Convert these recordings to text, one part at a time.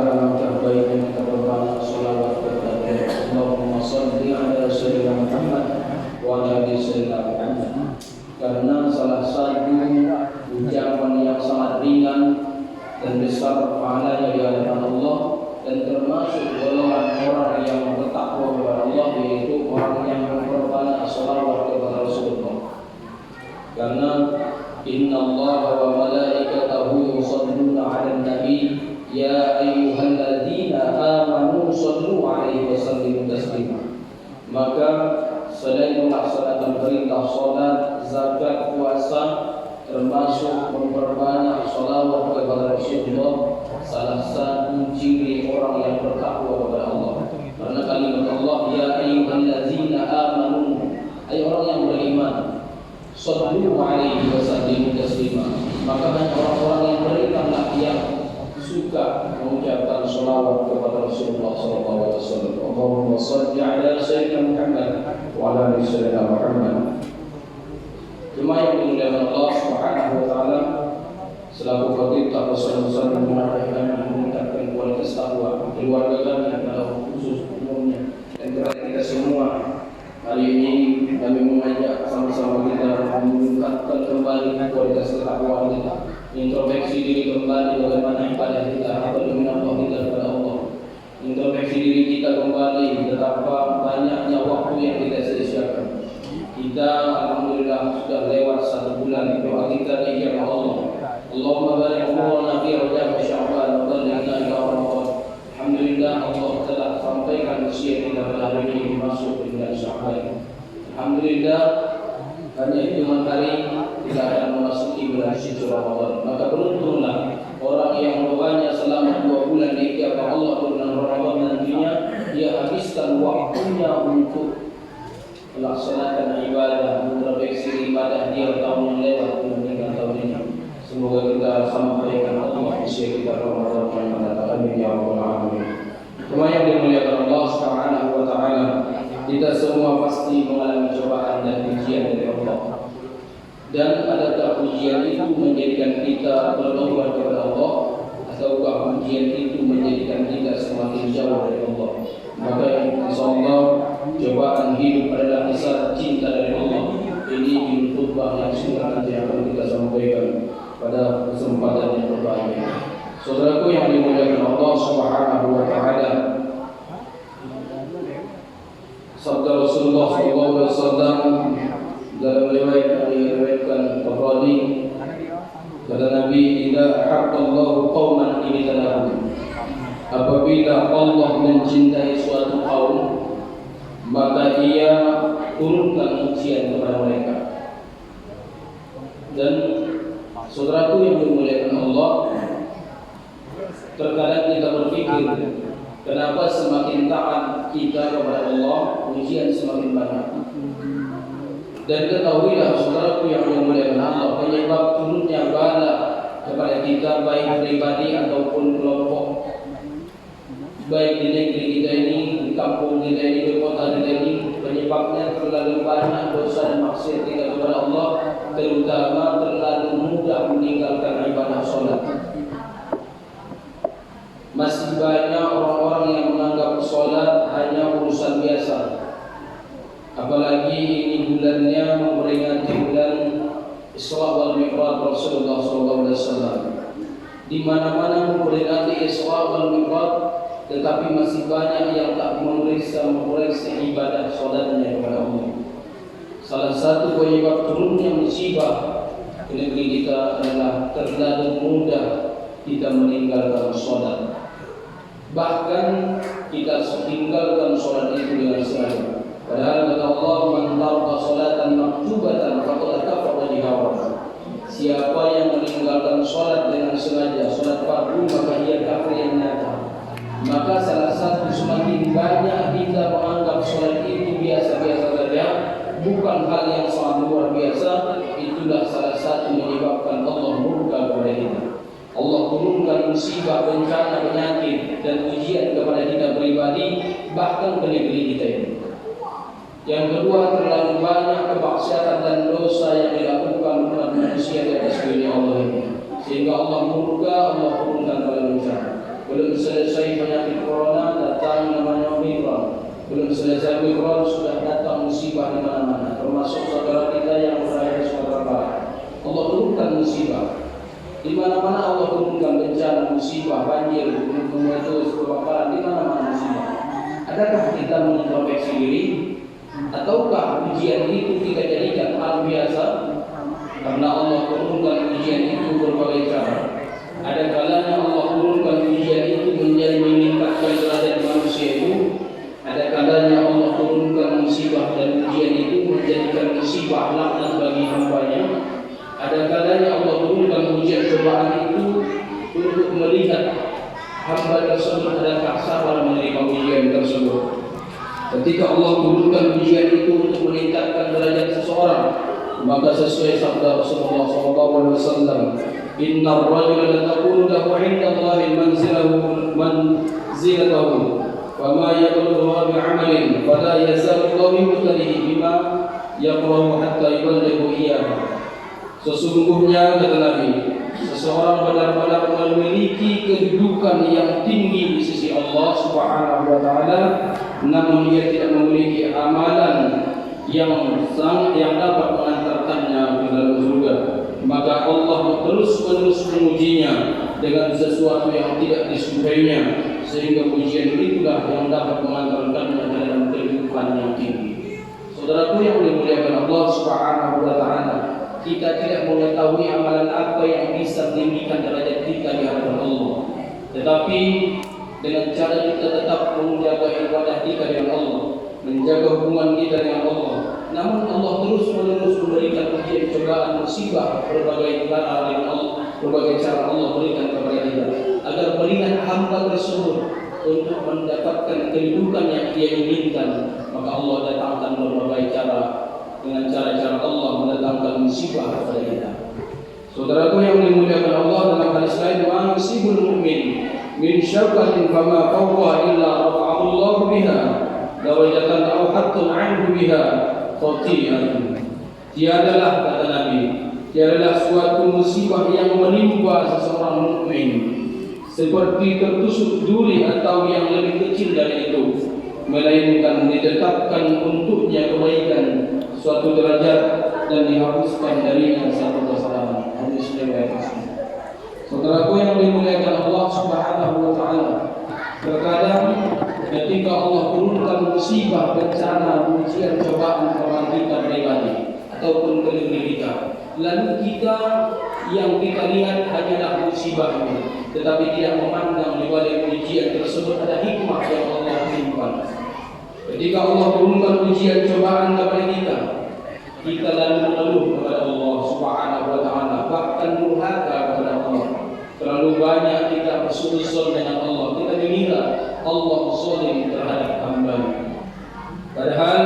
alangkah baiknya kita berbanyak salawat kepada Allahumma salli ala sayyidina Muhammad wa ala ali sayyidina Muhammad. Karena salah satu ucapan yang sangat ringan dan besar pahalanya di hadapan Allah, dan termasuk golongan orang yang bertakwa kepada Allah, yaitu orang yang berbanyak salawat kepada Rasulullah. Karena inna Allah wa malaikatahu yusalluna 'alan nabi ya ayyuhalladzina amanu sallu 'alaihi wa sallimu taslima. Maka selain melaksanakan perintah salat, zakat, puasa, termasuk memperbanyak salawat kepada Rasulullah, salah satu ciri orang yang bertakwa kepada Allah. Karena kalimat Allah ya ayyuhalladzina amanu, ay orang yang beriman, sallu alaihi wa sallimu taslima. Maka hanya orang-orang yang berimanlah yang suka mengucapkan salawat kepada Rasulullah sallallahu alaihi wasallam. Allahumma shalli ala sayyidina Muhammad wa ala ali sayyidina Muhammad. Jemaah yang dimuliakan Allah Subhanahu wa taala, selaku khatib tak bosan-bosan meningkatkan kualitas takwa keluarga kami adalah khusus umumnya dan kepada kita semua. Hari ini kami mengajak sama-sama kita meningkatkan kembali kualitas ketakwaan kita, introspeksi diri kembali bagaimana ibadah kita, apa dengan Allah kita kepada Allah, introspeksi diri kita kembali betapa banyaknya waktu yang kita sia-siakan. Kita alhamdulillah sudah lewat 1 bulan doa kita diijabah Allah. Allahumma barik lana fi Rajab wa Sya'ban wa ballighna ila Ramadan. Alhamdulillah Allah telah sampaikan usia kita pada hari ini masuk di bulan Sya'ban. Alhamdulillah hanya hitungan hari kita akan memasuki bulan suci Ramadan. Maka beruntunglah orang yang doanya selama 2 bulan diijabah Allah bulan Ramadan nantinya, dia habiskan waktunya untuk melaksanakan ibadah, mengintrospeksi ibadah dia tahun yang lewat dibandingkan tahun ini. Semoga kita sampaikan Allah usia kita Ramadan yang mendatang. Amin ya rabbal alamin. Semua yang dimuliakan Allah Subhanahu wa taala, kita semua pasti mengalami cobaan dan ujian dari Allah. Dan adakah ujian itu menjadikan kita berdoa kepada Allah, ataukah ujian itu menjadikan kita semakin jauh dari Allah? Maka insyaallah cobaan hidup adalah kisah cinta dari Allah. Ini di khutbah yang sudah nanti akan kita sampaikan pada kesempatan yang berbahagia. Saudaraku yang dimuliakan Allah Subhanahu wa taala, sabda Rasulullah sallallahu alaihi wasallam dalam riwayat yang diriwayatkan Bukhari, kata Nabi, "Idza ahabballahu qauman ibtalahum." Apabila Allah mencintai suatu kaum, maka ia turunkan ujian kepada mereka. Dan saudaraku yang dimuliakan Allah, terkadang kita berpikir, kenapa semakin taat kita kepada Allah, ujian semakin banyak. Dan ketahuilah saudaraku yang dimuliakan Allah, penyebab turunnya bala kepada kita baik pribadi ataupun kelompok, baik di negeri kita ini, di kampung kita ini, di kota kita ini, penyebabnya terlalu banyak dosa dan maksiat kita kepada Allah, terutama terlalu mudah meninggalkan ibadah sholat. Masih banyak orang-orang yang menganggap sholat hanya urusan biasa. Apalagi ini bulannya memperingati bulan Isra wal Mi'raj Rasulullah SAW. Di mana-mana memperingati Isra wal Mi'raj, tetapi masih banyak yang tak mengoreksi ibadah sholatnya kepada Allah. Salah satu penyebab turunnya musibah di negeri kita adalah terlalu mudah kita meninggalkan sholat. Bahkan kita tinggalkan sholat itu dengan sengaja. Padahal kata Allah, "Man taraka sholatan maktubatan faqad kafara biha." Siapa yang meninggalkan sholat dengan sengaja, sholat fardu, maka ia kafir yang nyata. Maka salah satu semakin banyak kita menganggap sholat itu biasa-biasa saja, bukan hal yang sangat luar biasa, itulah salah satu menyebabkan Allah murka kepada kita. Allah turunkan musibah, bencana, penyakit dan ujian kepada kita pribadi, bahkan ke negeri kita ini. Yang kedua, terlalu banyak kemaksiatan dan dosa yang dilakukan oleh manusia di atas dunia Allah ini, sehingga Allah murka, Allah turunkan pada bencana. Belum selesai Belum selesai Mikron sudah datang musibah di mana-mana, termasuk saudara kita yang berada di Sumatera Barat. Allah turunkan musibah di mana-mana, Allah turunkan bencana, musibah, banjir, gunung meletus, kebakaran, di mana-mana musibah. Adakah kita mengintrospeksi diri, ataukah ujian itu kita jadikan hal biasa? Karena Allah turunkan ujian itu berbagai cara. Ada kalanya Allah turunkan ujian itu menjadi meningkatkan derajat manusia itu. Ada kalanya Allah turunkan musibah dan ujian itu menjadikan musibah laknat bagi hambanya. Ada kalanya Allah turunkan ujian cobaan itu untuk melihat hamba tersebut adakah sabar menerima ujian tersebut. Ketika Allah turunkan ujian itu untuk meningkatkan derajat seseorang, maka sesuai sabda Rasulullah SAW, Inna ar-rajula la takunu lahu 'inda Allahi manzilatuhu wa ma yablughuha bi'amalin fala yazalu Allahu yubtalihi bima yaqrahu hatta yuballighu iyyahu. Sesungguhnya kata Nabi, seseorang benar-benar memiliki kedudukan yang tinggi di sisi Allah Subhanahu wa taala, namun dia tidak memiliki amalan yang dapat mengantarkannya ke dalam surga. Maka Allah terus-menerus mengujinya dengan sesuatu yang tidak disukainya, sehingga ujian itulah yang dapat mengantarkannya ke dalam kehidupan yang tinggi. Saudaraku yang dimuliakan Allah Subhanahu wa taala, kita tidak mengetahui amalan apa yang bisa meninggikan derajat kita di hadapan Allah. Tetapi dengan cara kita tetap menjaga ibadah kita dengan Allah, menjaga hubungan kita dengan Allah. Namun Allah terus-menerus memberikan ujian, cobaan, musibah, berbagai cara dengan Allah, berbagai cara Allah berikan kepada kita agar melihat hamba tersebut untuk mendapatkan kehidupan yang dia inginkan. Maka Allah datangkan berbagai cara, dengan cara-cara Allah mendatangkan musibah kepada kita. Saudaraku yang dimuliakan Allah, dalam hadis lain, "Ma yusibul mu'min min syarrin fama fawwa illa rafa'ahu Allah biha darajatan aw hattun 'anhu biha khati'atun." Tiadalah, kata Nabi, tiadalah suatu musibah yang menimpa seseorang mukmin seperti tertusuk duri atau yang lebih kecil dari itu, melainkan ditetapkan untuknya kebaikan, suatu derajat, dan dihapuskan darinya satu kesalahan. Hadis riwayat Muslim. Saudaraku yang dimuliakan Allah Subhanahu wa taala, terkadang ketika Allah turunkan musibah, bencana, ujian, cobaan kepada kita pribadi ataupun ke negeri kita, lalu kita yang kita lihat hanyalah musibah ini, tetapi tidak memandang di balik ujian tersebut ada hikmah yang Allah simpan. Ketika Allah turunkan ujian cobaan kepada kita lalu mengeluh kepada Allah Subhanahu wa taala, bahkan durhaka kepada Allah. Terlalu banyak kita bersuuzon dengan Allah. Kita mengira Allah zalim terhadap hamba-Nya. Padahal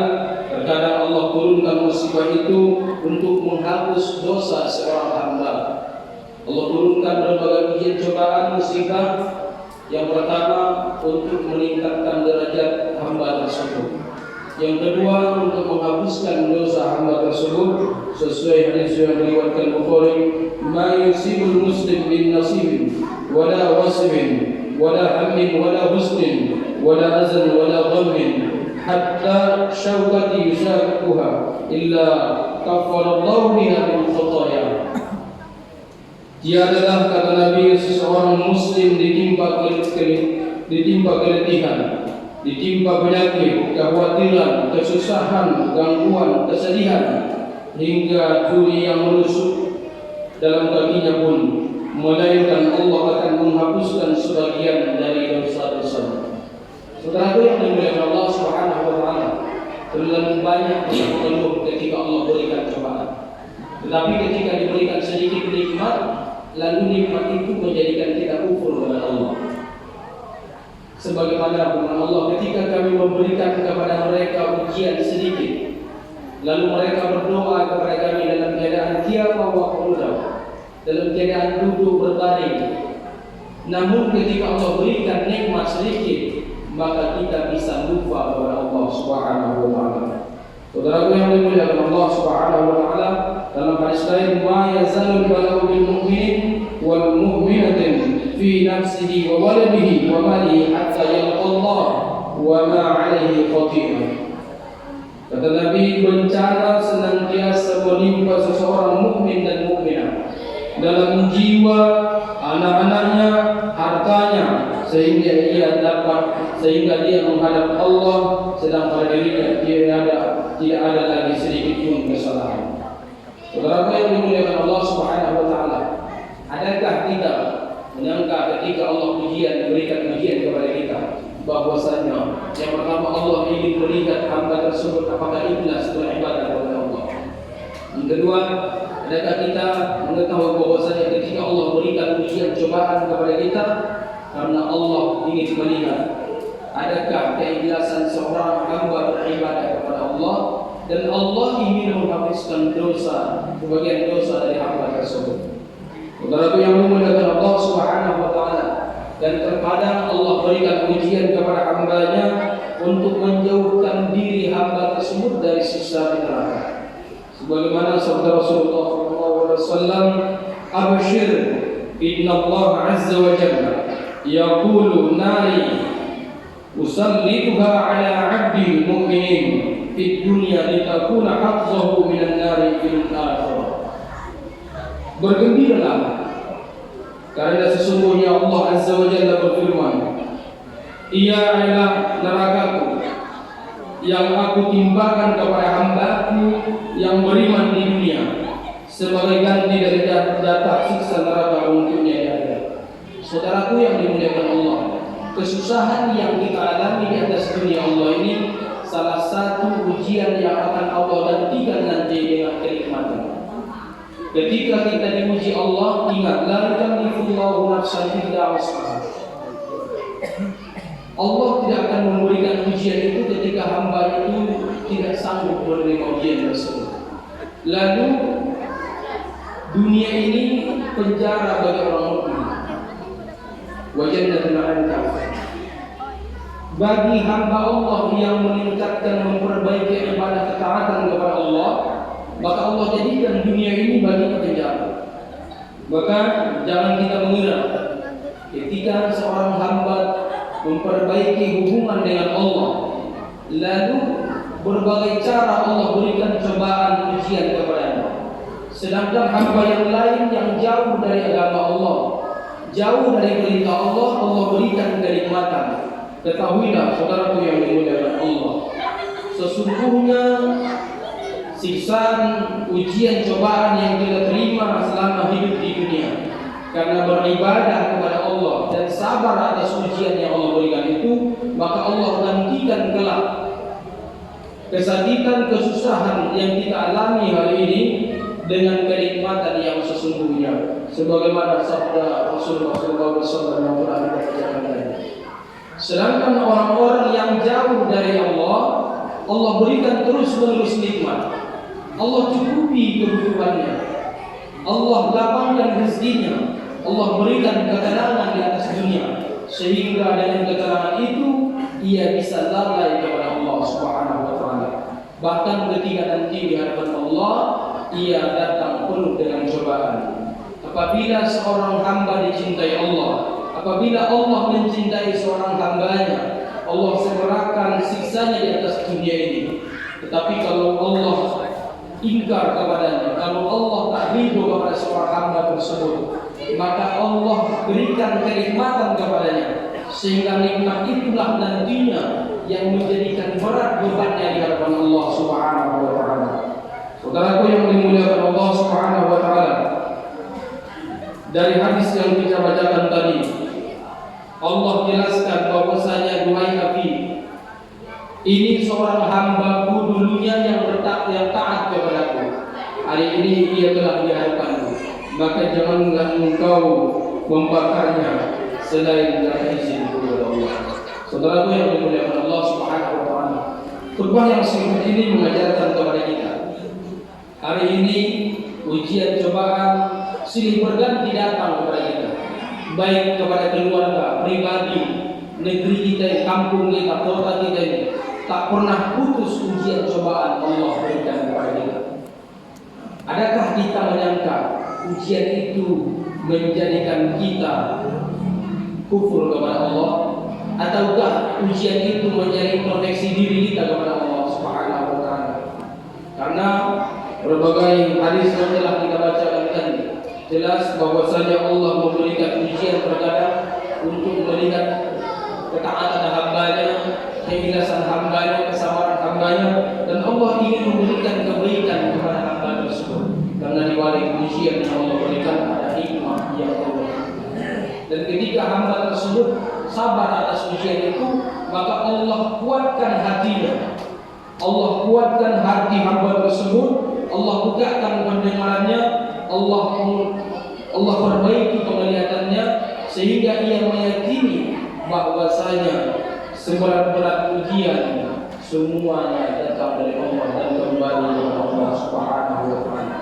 terkadang Allah turunkan musibah itu untuk menghapus dosa seorang hamba. Allah turunkan berbagai ujian cobaan musibah. Yang pertama untuk meningkatkan derajat hamba tersebut. Yang kedua untuk menghapuskan dosa hamba tersebut, sesuai hadis yang diriwayatkan Bukhari, "Ma yusibul muslim min nasibin wala wasbin wala hammin wala husnin wala azan wala ghammin hatta syawkati yusakuha illa kafarallahu biha min khataya." Tiadalah, kata Nabi, seseorang muslim ditimpa keletihan, ditimpa penyakit, kekhawatiran, kesusahan, gangguan, kesedihan, hingga duri yang menusuk dalam kakinya pun, melainkan Allah akan menghapuskan sebagian dari dosa-dosa. Saudaraku yang dimuliakan Allah Subhanahu wa taala, terlalu banyak yang mengeluh ketika Allah berikan cobaan. Tetapi ketika diberikan sedikit nikmat, lalu nikmat itu menjadikan kita kufur kepada Allah. Sebagaimana firman Allah, ketika kami memberikan kepada mereka ujian sedikit, lalu mereka berdoa kepada kami dalam keadaan qiyam wa qu'udan, dalam keadaan duduk berbaring. Namun ketika Allah berikan nikmat sedikit, maka kita bisa lupa kepada Allah Subhanahu wa taala. Saudaraku yang dimuliakan Allah Subhanahu wa taala, dalam hadis lain, "Ma yazalul bala'u bil mu'min wal mu'minatin fi nafsihi wa waladihi wa malihi hatta yalqa Allah wa ma 'alaihi khati'ah. Kata Nabi, bencana senantiasa menimpa seseorang mukmin dan mukminah dalam jiwa, anak-anaknya, hartanya, sehingga dia menghadap Allah sedang pada dirinya tidak ada lagi sedikit pun kesalahan. Saudara yang dimuliakan Allah Subhanahu wa taala, adakah kita menyangka ketika Allah memberikan ujian kepada kita bahwasanya yang pertama Allah ingin melihat hamba tersebut apakah ikhlas beribadah kepada Allah. Yang kedua, adakah kita mengetahui bahwasanya ketika Allah berikan ujian cobaan kepada kita karena Allah ingin melihat adakah keikhlasan seorang hamba beribadah kepada Allah, dan Allah ingin menghapuskan sebagian dosa dari hamba tersebut. Saudara yang memuliakan Allah Subhanahu wa taala, dan terkadang Allah berikan ujian kepada hambanya untuk menjauhkan diri hamba tersebut dari siksa di neraka. Sebagaimana sabda Rasulullah SAW, "Abshir, inna Allah Azza wa Jalla yaqulu nari usallituha ala 'abdi mu'minin fid dunya litakuna hafzahu minan nari fil akhirah." Bergembiralah, karena sesungguhnya Allah Azza wa Jalla berfirman, "Ia adalah nerakaku yang aku timpakan kepada hambaku yang beriman di dunia sebagai ganti dari jatah siksa neraka untuknya di akhirat." Saudaraku yang dimuliakan Allah, kesusahan yang kita alami di atas dunia Allah ini salah satu ujian yang akan Allah gantikan nanti dengan kenikmatan. Ketika kita diuji Allah, ingat, la yukallifullahu nafsan illa wus'aha. Allah tidak akan memberikan ujian itu ketika hamba itu tidak sanggup menerima ujian tersebut. Lalu dunia ini penjara bagi orang mukmin, wa jannatul 'alal kafir. Bagi hamba Allah yang meningkatkan, memperbaiki ibadah ketaatan kepada Allah, maka Allah jadikan dunia ini bagi penjara. Maka jangan kita mengira ketika seorang hamba memperbaiki hubungan dengan Allah, lalu berbagai cara Allah berikan cobaan ujian kepadanya. Sedangkan hamba yang lain yang jauh dari agama Allah, jauh dari perintah Allah, Allah berikan kenikmatan. Ketahuilah saudaraku yang dimuliakan Allah, sesungguhnya siksaan, ujian, cobaan yang kita terima selama hidup di dunia karena beribadah kepada Allah dan sabar atas ujian yang Allah berikan itu, maka Allah gantikan kelak kesakitan, kesusahan yang kita alami hari ini dengan kenikmatan yang sesungguhnya, sebagaimana sabda Rasulullah SAW yang telah kita bacakan tadi. Sedangkan orang-orang yang jauh dari Allah, Allah berikan terus-menerus nikmat, Allah cukupi kebutuhannya, Allah lapangkan rezekinya, Allah berikan ketenangan di atas dunia, sehingga dengan ketenangan itu ia bisa lalai kepada Allah Subhanahu wa taala. Bahkan ketika nanti di hadapan Allah, ia datang penuh dengan cobaan. Apabila seorang hamba dicintai Allah, apabila Allah mencintai seorang hambanya, Allah serahkan siksanya di atas dunia ini. Tetapi kalau Allah ingkar kepadanya, kalau Allah tak ridho kepada seorang hamba tersebut, maka Allah berikan kenikmatan kepadanya, sehingga nikmat itulah nantinya yang menjadikan berat bebannya di hadapan Allah Subhanahu wa taala. Saudaraku yang dimuliakan Allah Subhanahu wa taala, dari hadis yang kita bacakan tadi, Allah jelaskan bahwasanya, duhai Nabi, ini seorang hambaku dulunya yang taat kepadaku, hari ini ia telah dihadapanku, maka janganlah engkau membakarnya selain dengan izin kepada Allah. Saudaraku yang dimuliakan Allah Subhanahu wa taala, khutbah yang singkat ini mengajarkan kepada kita, hari ini ujian cobaan silih berganti datang kepada kita, baik kepada keluarga, pribadi, negeri kita, kampung kita, kota kita ini. Tak pernah putus ujian cobaan Allah berikan kepada kita. Adakah kita menyangka ujian itu menjadikan kita kufur kepada Allah, ataukah ujian itu menjadi introspeksi diri kita kepada Allah Subhanahu wa taala. Karena berbagai hadis yang telah kita bacakan tadi jelas bahwasanya Allah memberikan ujian terkadang untuk melihat ketaatan hambanya, keikhlasan hambanya, kesabaran hambanya, dan Allah ingin memberikan kebaikan kepada hamba tersebut. Karena di balik ujian yang Allah berikan ada hikmah yang Allah. Dan ketika hamba tersebut sabar atas ujian itu, maka Allah kuatkan hatinya. Allah kuatkan hati hamba tersebut, Allah bukakan pendengarannya, Allah perbaiki penglihatannya, sehingga ia meyakini bahwasanya seberat-berat ujian semuanya datang dari Allah dan kembali kepada Allah Subhanahu wa taala.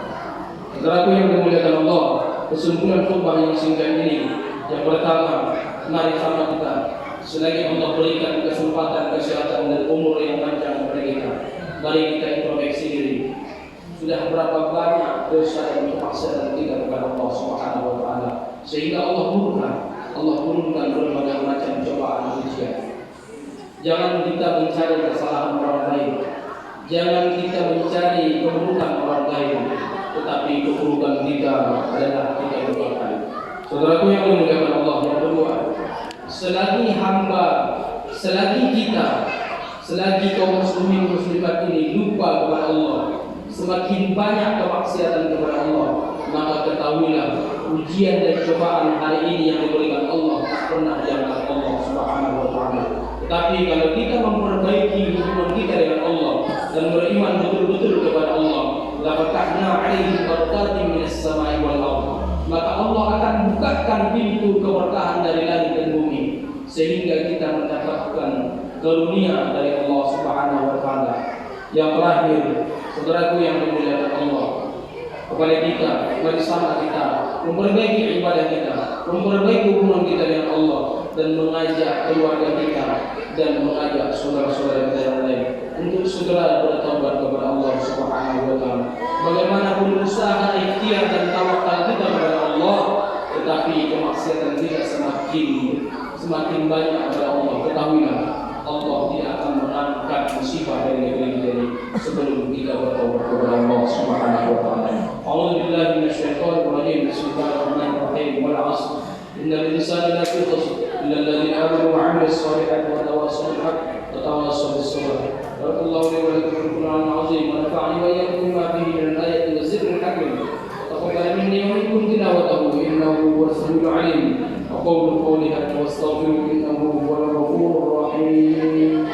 Saudaraku yang dimuliakan Allah, kesimpulan khutbah yang singkat ini, yang pertama, mari sama kita selagi Allah berikan kesempatan, kesehatan dan umur yang panjang kepada kita, mari kita introspeksi diri. Sudah berapa banyak dosa dan kemaksiatan kita kepada Allah Subhanahu wa taala sehingga Allah turunkan berbagai macam cobaan ujian. Jangan kita mencari kesalahan orang lain, jangan kita mencari keburukan orang lain, tetapi keburukan kita adalah kita berdoa. Saudaraku yang dimuliakan Allah, yang kedua, selagi kita, selagi kaum muslimin muslimat ini lupa kepada Allah, semakin banyak kemaksiatan kepada Allah, maka ketahuilah ujian dan cobaan hari ini yang diberikan Allah tak pernah diangkat Allah Subhanahu wa taala. Tapi kalau kita memperbaiki hubungan kita dengan Allah dan beriman betul-betul kepada Allah, la fatahna 'alaihim barakatin minas sama'i wal ardh, maka Allah akan bukakan pintu keberkahan dari langit dan bumi sehingga kita mendapatkan karunia dari Allah Subhanahu wa taala. Yang terakhir, saudaraku yang dimuliakan Allah, kepada kita, mari sama kita memperbaiki ibadah kita, memperbaiki hubungan kita dengan Allah, dan mengajak keluarga kita dan mengajak saudara-saudara kita yang lain untuk segera bertobat kepada Allah Subhanahu wa taala. Bagaimanapun usaha, ikhtiar dan tawakal kita kepada Allah, tetapi kemaksiatan kita semakin banyak kepada Allah, ketahuilah Allah tidak akan mengangkat musibah dari negeri kita ini sebelum kita bertobat kepada Allah Subhanahu wa taala. A'udzubillahi minasyaitonir rajim. Bismillahirrahmanirrahim. Wal 'ashr. Innal insana lafi khusr illa alladziina aamanu wa 'amilus shalihati wa tawassaw bil haqq wa tawassaw bis sabr. Barakallahu li wa lakum fil Qur'anil 'azim wa nafa'ani wa iyyakum bima fihi min al-ayati wa dhikril hakim. Taqabbal minni wa minkum tilawatahu innahu huwas samiul 'alim. Aqulu qawli hadha wa astaghfiru innahu huwal ghafurur rahim.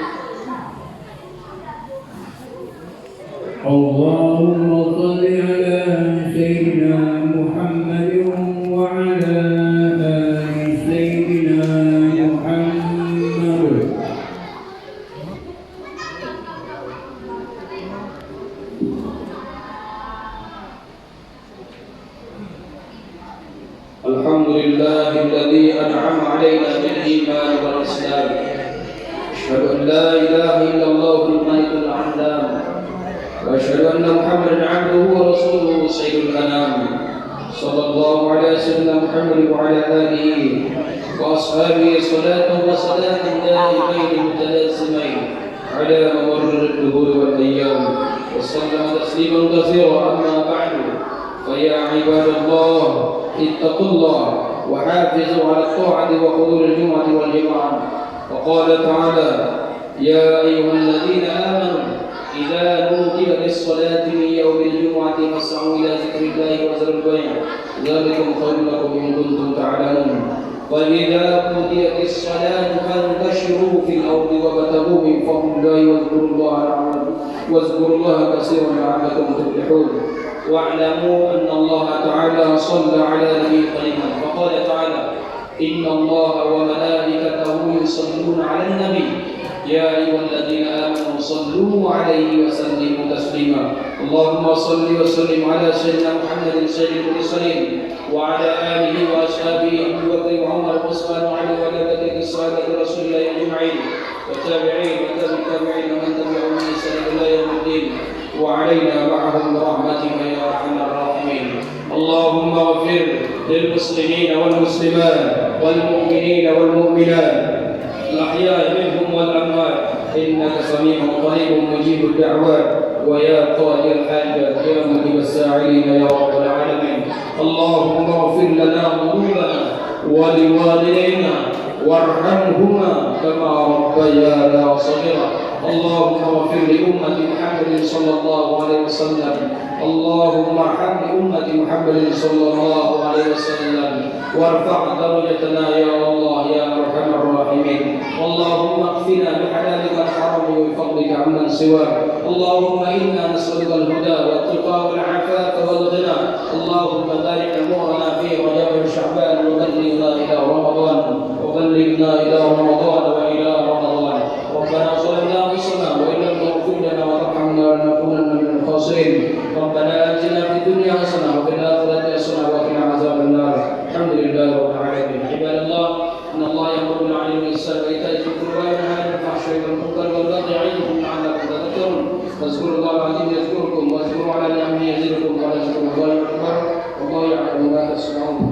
Allahumma shalli ala sayyidina Muhammadin wa ala ali sayyidina Muhammad. Alhamdulillahilladzi an'ama 'alaina bil iman wal islam. Asyhadu an la ilaha illallahul malikul 'allam. وأشهد أن محمدا عبده ورسوله سيد الأنام صلى الله على سيدنا محمد وعلى آله وأصحابه صلاة وسلام دائمين متلازمين على ممر الدهور والأيام وسلم تسليما كثيرا. أما بعد فيا عباد الله اتقوا الله وحافظوا على الطاعة وحضور الجمعة والجماعة. وقال تعالى يا أيها الذين آمنوا إذا نودي للصلاة من يوم الجمعة فاسعوا إلى ذكر الله وذروا البيع ذلكم خير لكم إن كنتم تعلمون. وإذا قضيت الصلاة فانتشروا في الأرض وابتغوا من فضل الله واذكروا الله كثيرا لعلكم تفلحون. واعلموا أن الله تعالى صلى على نبيه الكريم فقال تعالى إن الله وملائكته يصلون على النبي يا أيها الذين آمنوا صلوا عليه وسلموا تسليما. اللهم صل وسلم على سيدنا محمد سيد المرسلين وعلى آله وأصحابه أبي بكر وعمر وعثمان وعلي وعلى بقية الصحابة رسول الله أجمعين والتابعين وتابع التابعين ومن تبعهم بإحسان إلى يوم الدين وعلينا معهم برحمتك يا أرحم الراحمين. اللهم اغفر للمسلمين والمسلمات والمؤمنين والمؤمنات الأحياء منهم إنك سميع قريب مجيب الدعوات ويا قاضي الحاجات يا مجيب الساعين يا رب العالمين. اللهم اغفر لنا ذنوبنا ولوالدينا وارحمهما كما ربيانا صغيرا. اللهم اغفر لأمة محمد صلى الله عليه وسلم. اللهم ارحم أمة محمد صلى الله عليه وسلم وارفع درجتنا يا الله يا أرحم الراحمين. اللهم اكفنا بحلالك الحرام وبفضلك عمن سواك. اللهم إنا نسألك الهدى والتقى والعفاف والغنى. اللهم بارك أمورنا في رجب وشعبان وبلغنا إلى رمضان وإلى رمضان. ربنا ظلمنا أنفسنا وإن لم تغفر لنا وترحمنا لنكونن من الخاسرين. ربنا آتنا في الدنيا حسنة وفي الآخرة حسنة وقنا عذاب النار. الحمد لله رب العالمين. عباد الله إن الله يأمر بالعدل والإحسان وإيتاء ذي القربى وينهى عن الفحشاء والمنكر والبغي يعظكم لعلكم تذكرون. فاذكروا الله العظيم يذكركم واذكروا على نعمه يزدكم ولذكر الله أكبر والله يعلم ما تصنعون.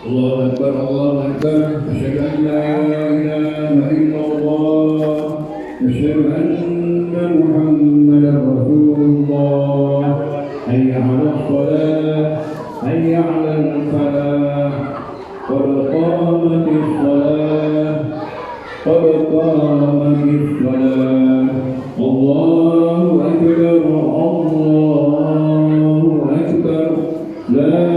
الله أكبر الله أكبر. أشهد أن لا إله إلا الله. أشهد أن محمدا رسول الله. حي على الصلاة حي على الفلاح. قد قامت الصلاة قد قامت الصلاة. الله أكبر الله أكبر. لا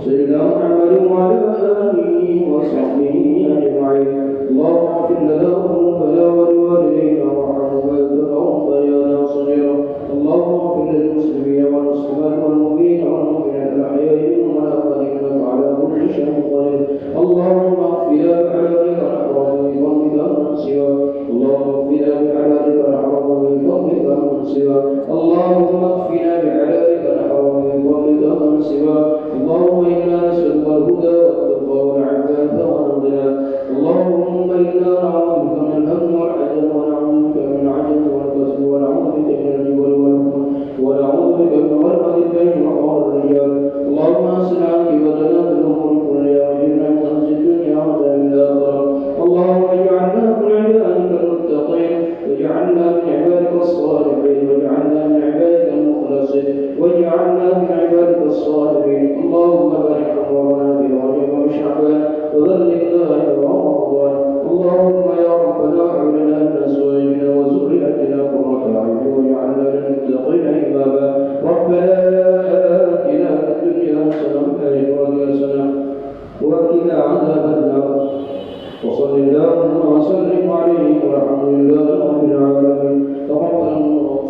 سيدنا محمد وعلى بفضلك يا رمضان. اللهم يا ربنا هب لنا من ازواجنا وذرياتنا قرة اعين واجعلنا للمتقين اماما. ربنا آتنا في الدنيا حسنة وفي الآخرة حسنة وقنا عذاب النار. وصل اللهم وسلم عليه والحمد لله رب العالمين. تقبل الله.